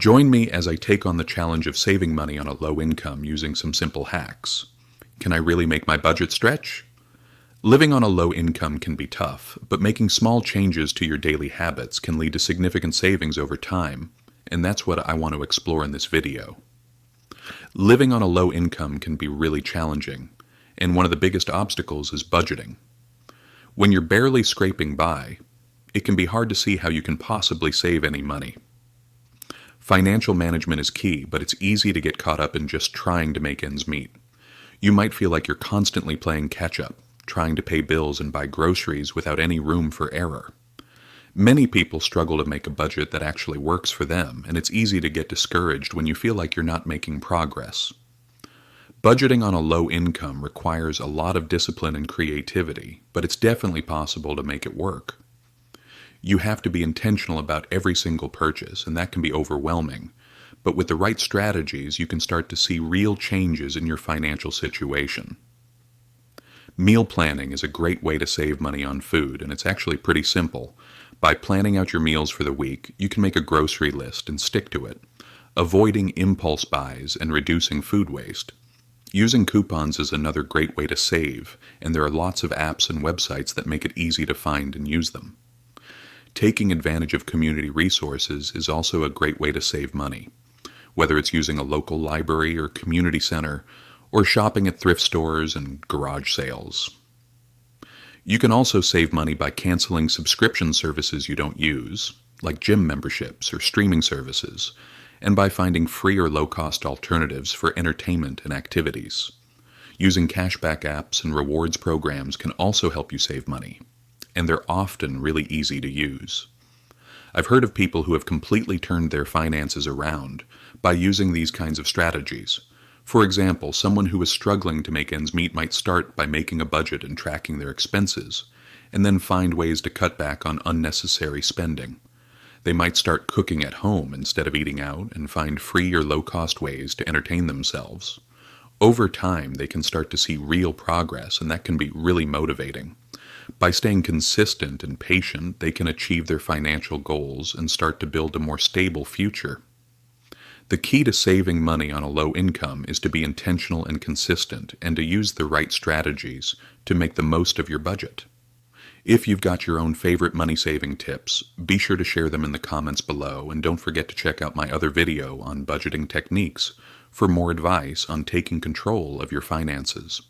Join me as I take on the challenge of saving money on a low income using some simple hacks. Can I really make my budget stretch? Living on a low income can be tough, but making small changes to your daily habits can lead to significant savings over time, and that's what I want to explore in this video. Living on a low income can be really challenging, and one of the biggest obstacles is budgeting. When you're barely scraping by, it can be hard to see how you can possibly save any money. Financial management is key, but it's easy to get caught up in just trying to make ends meet. You might feel like you're constantly playing catch-up, trying to pay bills and buy groceries without any room for error. Many people struggle to make a budget that actually works for them, and it's easy to get discouraged when you feel like you're not making progress. Budgeting on a low income requires a lot of discipline and creativity, but it's definitely possible to make it work. You have to be intentional about every single purchase, and that can be overwhelming. But with the right strategies, you can start to see real changes in your financial situation. Meal planning is a great way to save money on food, and it's actually pretty simple. By planning out your meals for the week, you can make a grocery list and stick to it, avoiding impulse buys and reducing food waste. Using coupons is another great way to save, and there are lots of apps and websites that make it easy to find and use them. Taking advantage of community resources is also a great way to save money, whether it's using a local library or community center, or shopping at thrift stores and garage sales. You can also save money by canceling subscription services you don't use, like gym memberships or streaming services, and by finding free or low-cost alternatives for entertainment and activities. Using cashback apps and rewards programs can also help you save money, and they're often really easy to use. I've heard of people who have completely turned their finances around by using these kinds of strategies. For example, someone who is struggling to make ends meet might start by making a budget and tracking their expenses, and then find ways to cut back on unnecessary spending. They might start cooking at home instead of eating out and find free or low-cost ways to entertain themselves. Over time, they can start to see real progress, and that can be really motivating. By staying consistent and patient, they can achieve their financial goals and start to build a more stable future. The key to saving money on a low income is to be intentional and consistent, and to use the right strategies to make the most of your budget. If you've got your own favorite money-saving tips, be sure to share them in the comments below, and don't forget to check out my other video on budgeting techniques for more advice on taking control of your finances.